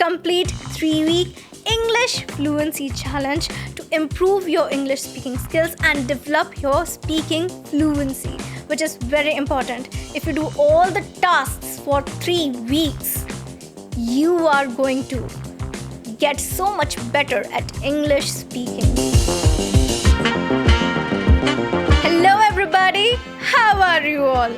complete 3-week English Fluency Challenge to improve your English speaking skills and develop your speaking fluency, which is very important. If you do all the tasks for 3 weeks, you are going to get so much better at English speaking. Hello everybody, how are you all?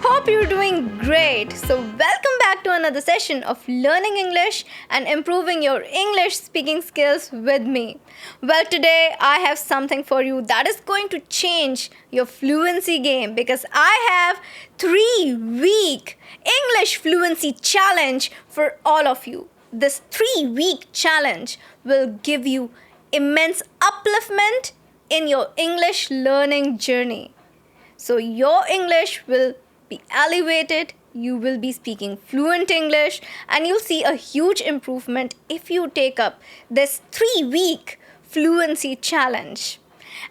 Hope you're doing great. So welcome back to another session of learning English and improving your English speaking skills with me. Well, today I have something for you that is going to change your fluency game, because I have 3-week English fluency challenge for all of you. This 3-week challenge will give you immense upliftment in your English learning journey. So your English will be elevated, you will be speaking fluent English, and you'll see a huge improvement if you take up this 3-week fluency challenge.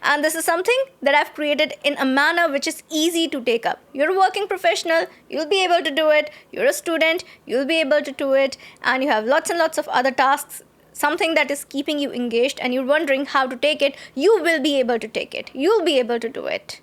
And this is something that I've created in a manner which is easy to take up. You're a working professional, you'll be able to do it. You're a student, you'll be able to do it. And you have lots and lots of other tasks, something that is keeping you engaged, and you're wondering how to take it. You will be able to take it. You'll be able to do it.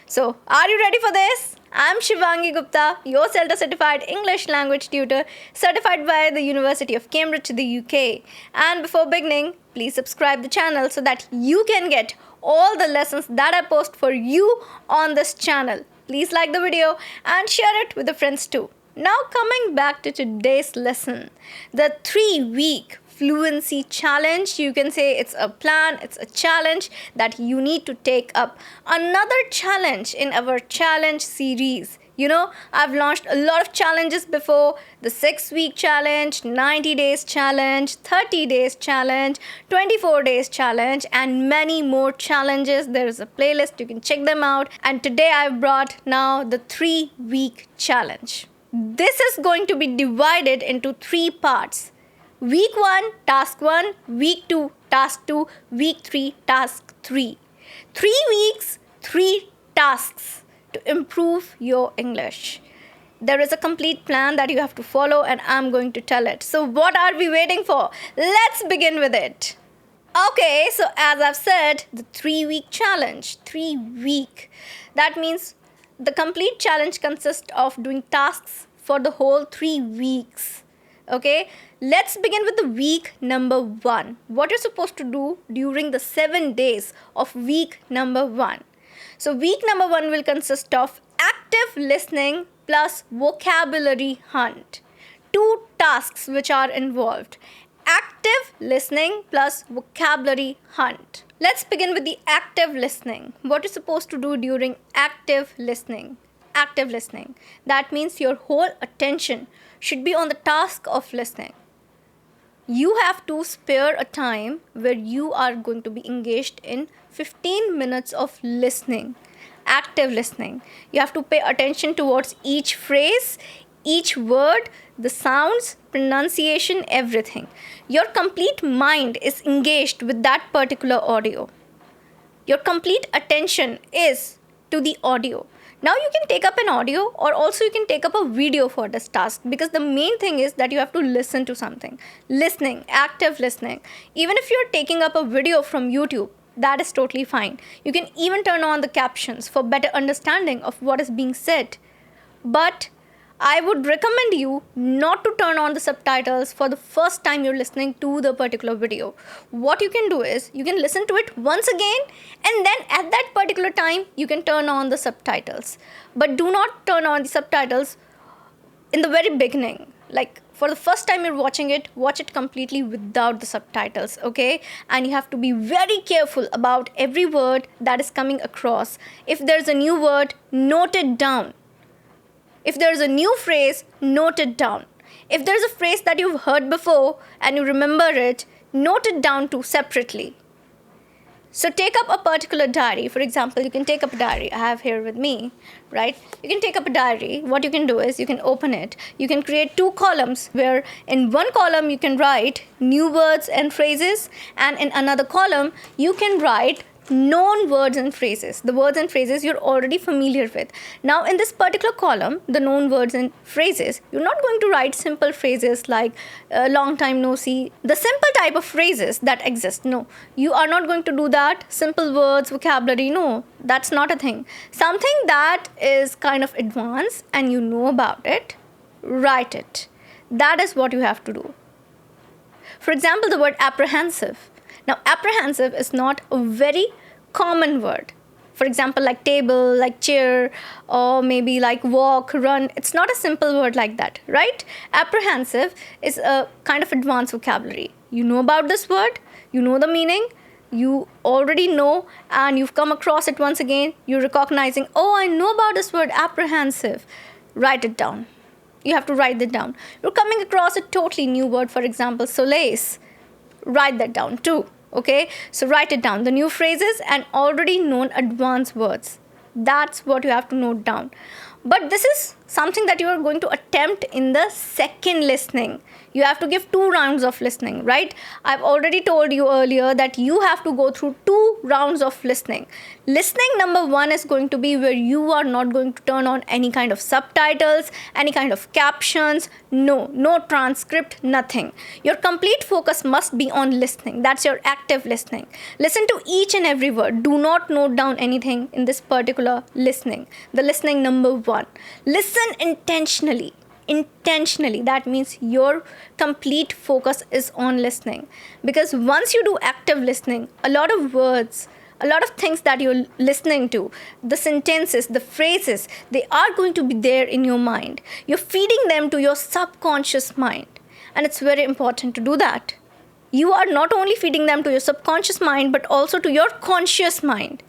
So, are you ready for this? I'm Shivangi Gupta, your CELTA certified English language tutor, certified by the University of Cambridge, the UK. And before beginning, please subscribe the channel so that you can get all the lessons that I post for you on this channel. Please like the video and share it with the friends too. Now coming back to today's lesson, the 3-week fluency challenge. You can say it's a plan, it's a challenge that you need to take up. Another challenge in our challenge series. You know, I've launched a lot of challenges before. The 6-week challenge, 90 days challenge, 30 days challenge, 24 days challenge, and many more challenges. There is a playlist, you can check them out. And today I've brought now the 3-week challenge. This is going to be divided into 3 parts. Week 1, task 1, week 2, task 2, week 3, task 3. 3 weeks, 3 tasks to improve your English. There is a complete plan that you have to follow, and I'm going to tell it. So what are we waiting for? Let's begin with it. Okay, so as I've said, the 3-week challenge, 3 week. That means the complete challenge consists of doing tasks for the whole 3 weeks. Okay, let's begin with the week number 1. What you're supposed to do during the 7 days of week number 1. So week number 1 will consist of active listening plus vocabulary hunt. 2 tasks which are involved. Active listening plus vocabulary hunt. Let's begin with the active listening. What you're supposed to do during active listening. Active listening. That means your whole attention should be on the task of listening. You have to spare a time where you are going to be engaged in 15 minutes of listening. Active listening. You have to pay attention towards each phrase, each word, the sounds, pronunciation, everything. Your complete mind is engaged with that particular audio. Your complete attention is to the audio. Now you can take up an audio, or also you can take up a video for this task, because the main thing is that you have to listen to something. Listening, active listening. Even if you're taking up a video from YouTube, that is totally fine. You can even turn on the captions for better understanding of what is being said. But I would recommend you not to turn on the subtitles for the first time you're listening to the particular video. What you can do is, you can listen to it once again, and then at that particular time, you can turn on the subtitles. But do not turn on the subtitles in the very beginning. Like, for the first time you're watching it, watch it completely without the subtitles, okay? And you have to be very careful about every word that is coming across. If there's a new word, note it down. If there's a new phrase, note it down. If there's a phrase that you've heard before and you remember it, note it down too separately. So take up a particular diary. For example, you can take up a diary. I have here with me, right? You can take up a diary. What you can do is, you can open it. You can create 2 columns, where in one column you can write new words and phrases, and in another column you can write known words and phrases. The words and phrases you're already familiar with. Now, in this particular column, the known words and phrases, you're not going to write simple phrases like long time no see, the simple type of phrases that exist. No, you are not going to do that. Simple words, vocabulary, no, that's not a thing. Something that is kind of advanced and you know about it, write it. That is what you have to do. For example, the word apprehensive. Now, apprehensive is not a very common word. For example, like table, like chair, or maybe like walk, run. It's not a simple word like that, right? Apprehensive is a kind of advanced vocabulary. You know about this word, you know the meaning, you already know, and you've come across it once again. You're recognizing, oh, I know about this word, apprehensive. Write it down. You have to write it down. You're coming across a totally new word, for example, solace. Write that down too. Okay, so write it down. The new phrases and already known advanced words. That's what you have to note down. But this is something that you are going to attempt in the second listening. You have to give 2 rounds of listening, right? I've already told you earlier that you have to go through 2 rounds of listening. Listening number 1 is going to be where you are not going to turn on any kind of subtitles, any kind of captions, no transcript, nothing. Your complete focus must be on listening. That's your active listening. Listen to each and every word. Do not note down anything in this particular listening. The listening number 1. Listen intentionally. That means your complete focus is on listening, because once you do active listening, a lot of words, a lot of things that you're listening to, the sentences, the phrases, they are going to be there in your mind. You're feeding them to your subconscious mind, and it's very important to do that. You are not only feeding them to your subconscious mind but also to your conscious mind,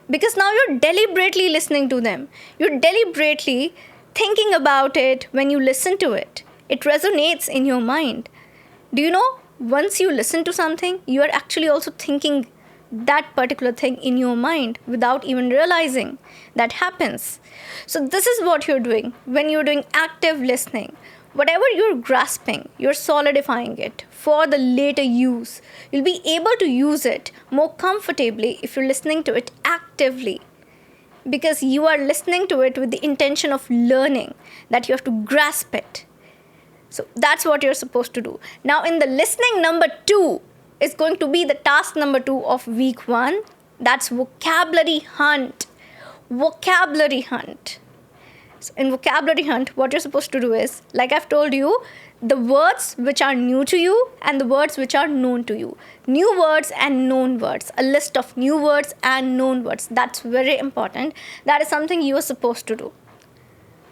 because now you're deliberately listening to them. You're deliberately thinking about it when you listen to it. It resonates in your mind. Do you know, once you listen to something, you are actually also thinking that particular thing in your mind without even realizing. That happens. So this is what you're doing when you're doing active listening. Whatever you're grasping, you're solidifying it for the later use. You'll be able to use it more comfortably if you're listening to it actively, because you are listening to it with the intention of learning, that you have to grasp it. So that's what you're supposed to do. Now, in the listening number 2 is going to be the task number 2 of week 1. That's vocabulary hunt. Vocabulary hunt. So in vocabulary hunt, what you're supposed to do is, like I've told you, the words which are new to you and the words which are known to you. New words and known words. A list of new words and known words. That's very important. That is something you are supposed to do.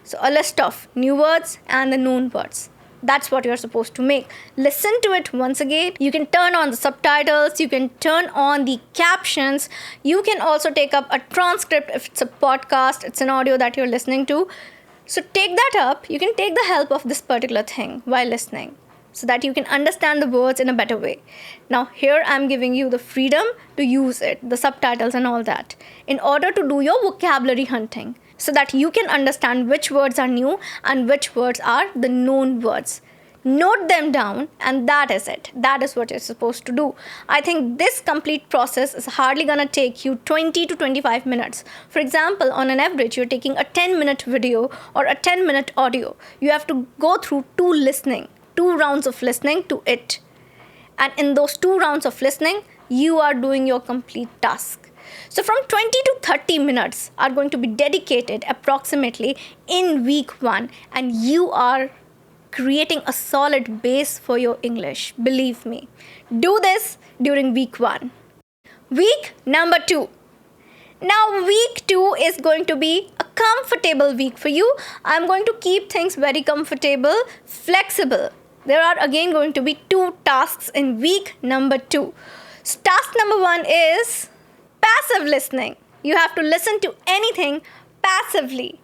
So a list of new words and the known words. That's what you're supposed to make. Listen to it once again. You can turn on the subtitles. You can turn on the captions. You can also take up a transcript if it's a podcast, it's an audio that you're listening to. So take that up. You can take the help of this particular thing while listening, so that you can understand the words in a better way. Now, here I'm giving you the freedom to use it, the subtitles and all that, in order to do your vocabulary hunting, so that you can understand which words are new and which words are the known words. Note them down, and that is it. That is what you're supposed to do. I think this complete process is hardly gonna take you 20 to 25 minutes. For example, on an average, you're taking a 10-minute video or a 10-minute audio. You have to go through 2 rounds of listening to it. And in those 2 rounds of listening, you are doing your complete task. So from 20 to 30 minutes are going to be dedicated approximately in week 1, and you are creating a solid base for your English. Believe me. Do this during week 1. Week number 2. Now, week 2 is going to be a comfortable week for you. I'm going to keep things very comfortable, flexible. There are again going to be 2 tasks in week number 2. So task number 1 is passive listening. You have to listen to anything passively.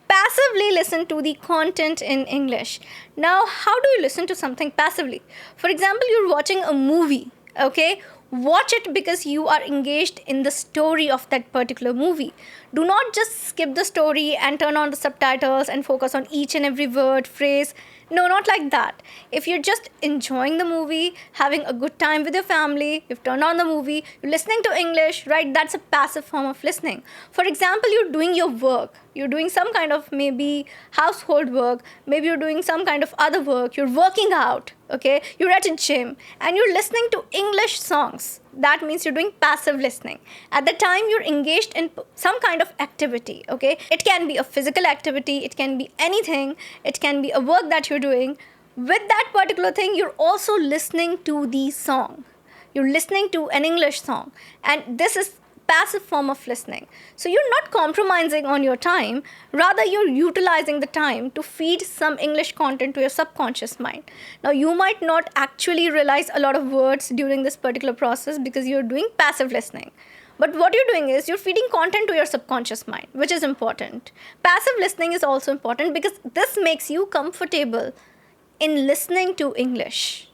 Passively listen to the content in English. Now, how do you listen to something passively? For example, you're watching a movie, okay? Watch it because you are engaged in the story of that particular movie. Do not just skip the story and turn on the subtitles and focus on each and every word, phrase. No, not like that. If you're just enjoying the movie, having a good time with your family, you've turned on the movie, you're listening to English, right? That's a passive form of listening. For example, you're doing your work. You're doing some kind of maybe household work, maybe you're doing some kind of other work, you're working out, okay? You're at a gym and you're listening to English songs. That means you're doing passive listening. At the time, you're engaged in some kind of activity, okay? It can be a physical activity, it can be anything, it can be a work that you're doing. With that particular thing, you're also listening to the song. You're listening to an English song. And this is passive form of listening. So you're not compromising on your time, rather you're utilizing the time to feed some English content to your subconscious mind. Now you might not actually realize a lot of words during this particular process because you're doing passive listening. But what you're doing is you're feeding content to your subconscious mind, which is important. Passive listening is also important because this makes you comfortable in listening to English.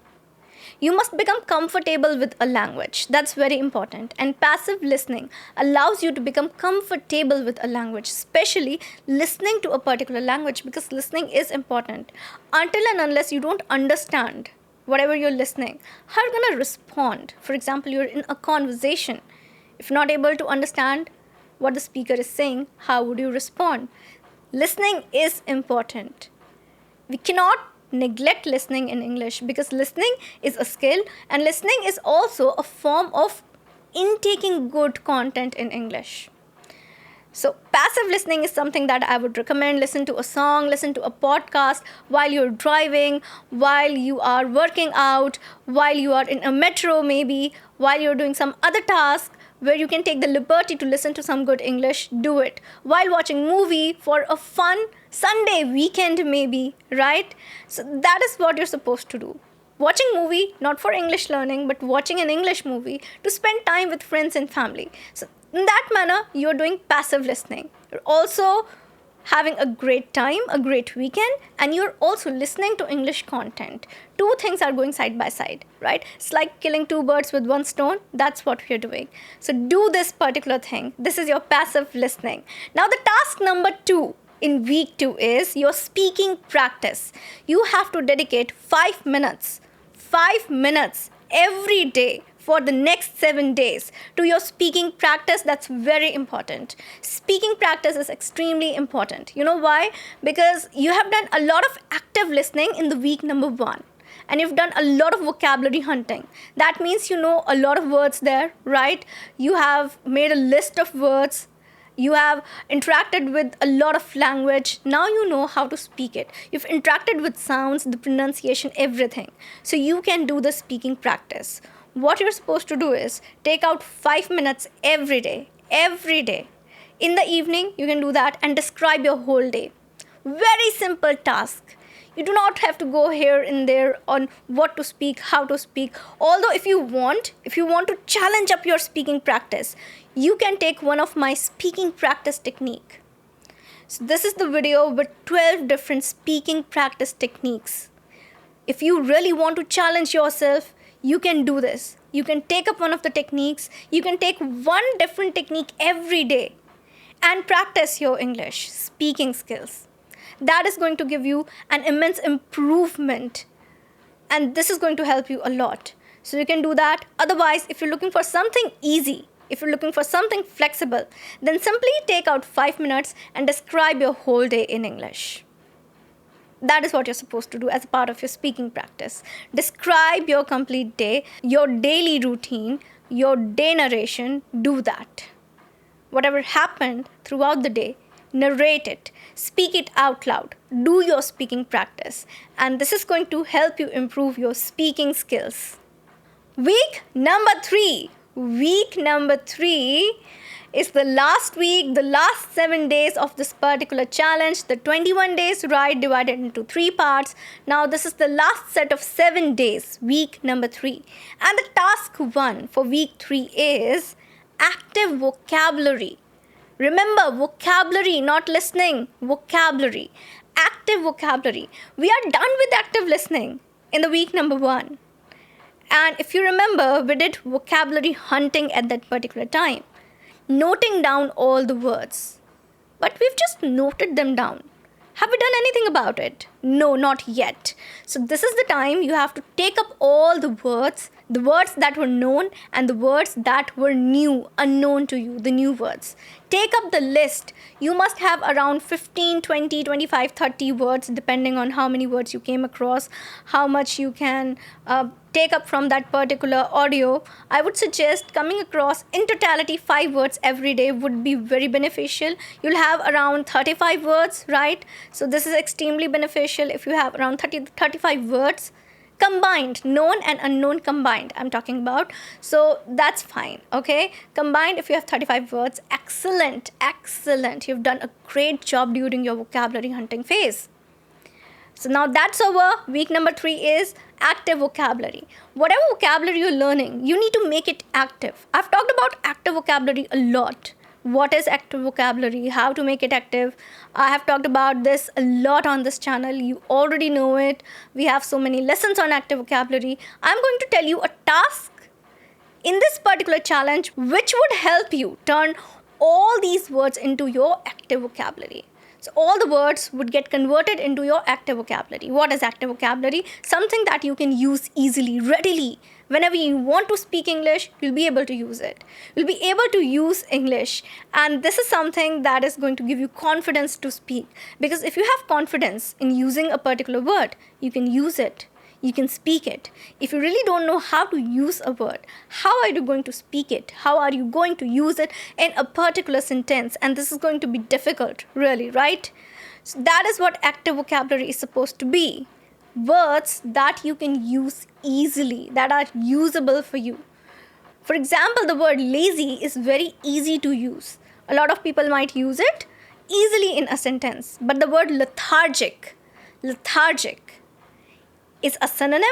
You must become comfortable with a language. That's very important. And passive listening allows you to become comfortable with a language, especially listening to a particular language, because listening is important. Until and unless you don't understand whatever you're listening, how are you going to respond? For example, you're in a conversation. If you're not able to understand what the speaker is saying, how would you respond? Listening is important. We cannot neglect listening in English because listening is a skill and listening is also a form of intaking good content in English. So passive listening is something that I would recommend. Listen to a song, listen to a podcast while you're driving, while you are working out, while you are in a metro maybe, while you're doing some other task where you can take the liberty to listen to some good English, do it. While watching movie for a fun Sunday weekend maybe, right? So that is what you're supposed to do. Watching movie, not for English learning, but watching an English movie to spend time with friends and family. So in that manner, you're doing passive listening. You're also having a great time, a great weekend, and you're also listening to English content. Two things are going side by side, right? It's like killing two birds with one stone. That's what we're doing. So do this particular thing. This is your passive listening. Now the task number 2 in week 2 is your speaking practice. You have to dedicate 5 minutes every day for the next 7 days to your speaking practice. That's very important. Speaking practice is extremely important. You know why? Because you have done a lot of active listening in the week number 1. And you've done a lot of vocabulary hunting. That means you know a lot of words there, right? You have made a list of words. You have interacted with a lot of language. Now you know how to speak it. You've interacted with sounds, the pronunciation, everything. So you can do the speaking practice. What you're supposed to do is take out 5 minutes every day. In the evening, you can do that and describe your whole day. Very simple task. You do not have to go here and there on what to speak, how to speak. Although if you want to challenge up your speaking practice, you can take one of my speaking practice technique. So this is the video with 12 different speaking practice techniques. If you really want to challenge yourself, you can do this. You can take up one of the techniques. You can take one different technique every day and practice your English speaking skills. That is going to give you an immense improvement. And this is going to help you a lot. So you can do that. Otherwise, if you're looking for something easy, if you're looking for something flexible, then simply take out 5 minutes and describe your whole day in English. That is what you're supposed to do as a part of your speaking practice. Describe your complete day, your daily routine, your day narration. Do that. Whatever happened throughout the day, narrate it. Speak it out loud. Do your speaking practice. And this is going to help you improve your speaking skills. Week number 3. Week number 3 is the last week, the last 7 days of this particular challenge. The 21 days, right, divided into 3 parts. Now this is the last set of 7 days, week number 3. And the task 1 for week 3 is active vocabulary. Remember, vocabulary, not listening. Vocabulary. Active vocabulary. We are done with active listening in the week number 1. And if you remember, we did vocabulary hunting at that particular time. Noting down all the words. But we've just noted them down. Have we done anything about it? No, not yet. So this is the time you have to take up all the words that were known and the words that were new, unknown to you, the new words. Take up the list. You must have around 15, 20, 25, 30 words depending on how many words you came across, how much you can take up from that particular audio. I would suggest coming across in totality 5 words every day would be very beneficial. You'll have around 35 words, right? So this is extremely beneficial if you have around 30 to 35 words combined, known and unknown combined, I'm talking about. So that's fine, okay? Combined, if you have 35 words, excellent. You've done a great job during your vocabulary hunting phase. So now that's over. Week number 3 is active vocabulary. Whatever vocabulary you're learning, you need to make it active. I've talked about active vocabulary a lot. What is active vocabulary? How to make it active? I have talked about this a lot on this channel. You already know it. We have so many lessons on active vocabulary. I'm going to tell you a task in this particular challenge which would help you turn all these words into your active vocabulary. So all the words would get converted into your active vocabulary. What is active vocabulary? Something that you can use easily, readily. Whenever you want to speak English, you'll be able to use it. You'll be able to use English. And this is something that is going to give you confidence to speak. Because if you have confidence in using a particular word, you can use it. You can speak it. If you really don't know how to use a word, how are you going to speak it? How are you going to use it in a particular sentence? And this is going to be difficult, really, right? So that is what active vocabulary is supposed to be. Words that you can use easily, that are usable for you. For example, the word lazy is very easy to use. A lot of people might use it easily in a sentence. But the word lethargic is a synonym,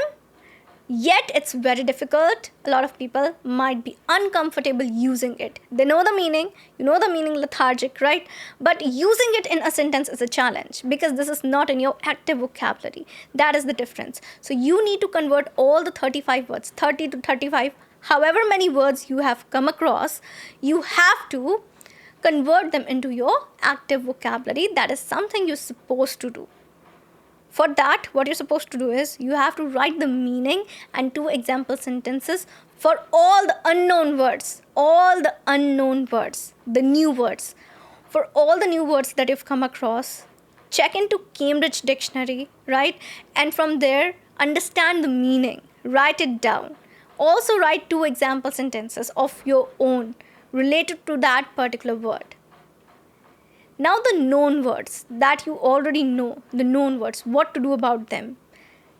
yet it's very difficult. A lot of people might be uncomfortable using it. They know the meaning, you know the meaning lethargic, right? But using it in a sentence is a challenge because this is not in your active vocabulary. That is the difference. So you need to convert all the 35 words, 30 to 35, however many words you have come across, you have to convert them into your active vocabulary. That is something you're supposed to do. For that, what you're supposed to do is you have to write the meaning and 2 example sentences for all the unknown words, the new words. For all the new words that you've come across, check into Cambridge Dictionary, right? And from there, understand the meaning, write it down. Also write 2 example sentences of your own related to that particular word. Now the known words that you already know, the known words, what to do about them.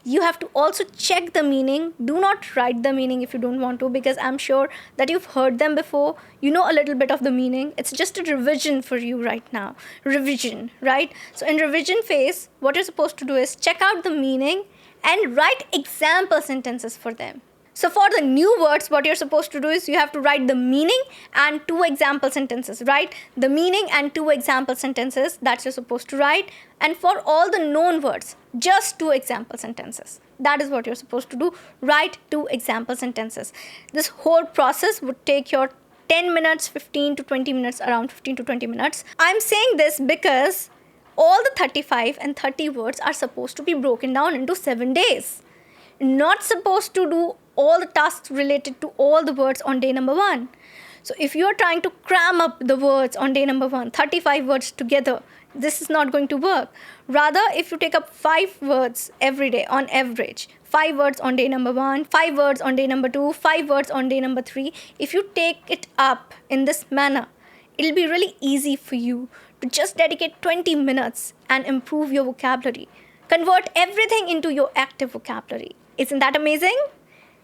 You have to also check the meaning. Do not write the meaning if you don't want to, because I'm sure that you've heard them before. You know a little bit of the meaning. It's just a revision for you right now. Revision, right? So in revision phase, what you're supposed to do is check out the meaning and write example sentences for them. So for the new words, what you're supposed to do is you have to write the meaning and 2 example sentences, right? The meaning and 2 example sentences that you're supposed to write. And for all the known words, just 2 example sentences. That is what you're supposed to do. Write 2 example sentences. This whole process would take your 10 minutes, 15 to 20 minutes, around 15 to 20 minutes. I'm saying this because all the 35 and 30 words are supposed to be broken down into 7 days. Not supposed to do all the tasks related to all the words on day number 1. So if you're trying to cram up the words on day number 1, 35 words together, this is not going to work. Rather, if you take up 5 words every day on average, 5 words on day number 1, 5 words on day number 2, 5 words on day number 3, if you take it up in this manner, it'll be really easy for you to just dedicate 20 minutes and improve your vocabulary. Convert everything into your active vocabulary. Isn't that amazing?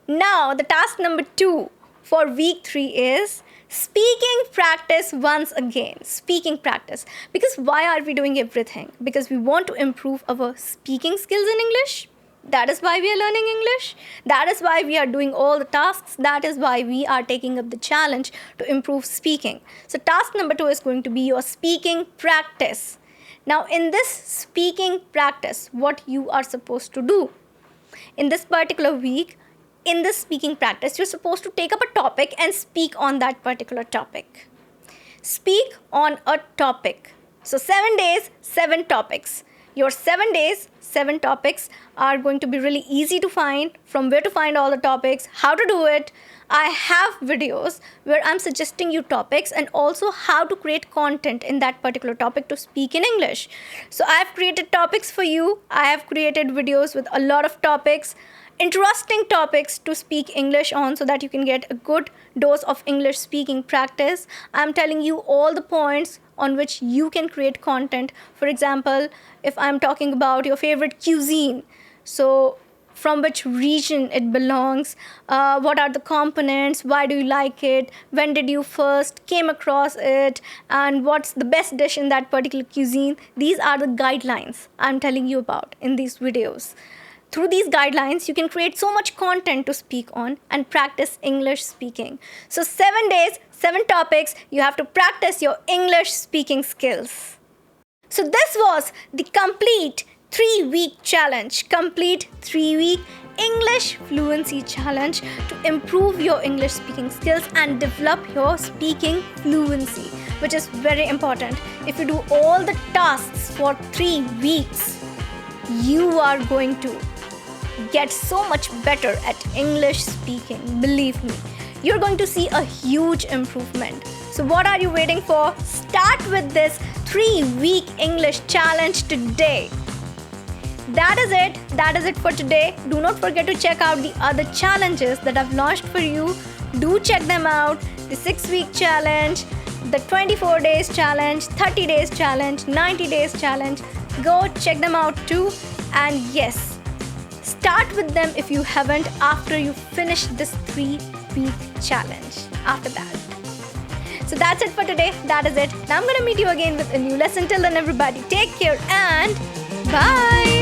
Now, the task number 2 for week 3 is speaking practice once again. Speaking practice. Because why are we doing everything? Because we want to improve our speaking skills in English. That is why we are learning English. That is why we are doing all the tasks. That is why we are taking up the challenge to improve speaking. So task number 2 is going to be your speaking practice. Now, in this speaking practice, what you are supposed to do? In this particular week, in this speaking practice, you're supposed to take up a topic and speak on that particular topic. Speak on a topic. So 7 days, 7 topics. Your 7 days, 7 topics are going to be really easy to find. From where to find all the topics, how to do it. I have videos where I'm suggesting you topics and also how to create content in that particular topic to speak in English. So I've created topics for you. I have created videos with a lot of topics, interesting topics to speak English on so that you can get a good dose of English speaking practice. I'm telling you all the points on which you can create content. For example, if I'm talking about your favorite cuisine, so from which region it belongs, what are the components, why do you like it, when did you first came across it, and what's the best dish in that particular cuisine. These are the guidelines I'm telling you about in these videos. Through these guidelines, you can create so much content to speak on and practice English speaking. So 7 days, 7 topics, you have to practice your English speaking skills. So this was the complete 3-week challenge, complete 3-week English fluency challenge to improve your English speaking skills and develop your speaking fluency, which is very important. If you do all the tasks for 3 weeks, you are going to get so much better at English speaking. Believe me, you're going to see a huge improvement. So what are you waiting for? Start with this 3-week English challenge today. That is it for today. Do not forget to check out the other challenges that I've launched for you. Do check them out. The 6-week challenge, the 24 days challenge, 30 days challenge, 90 days challenge. Go check them out too. And yes, start with them if you haven't after you finish this 3-week challenge. After that. So that's it for today. That is it. Now I'm going to meet you again with a new lesson. Till then, everybody, take care and bye.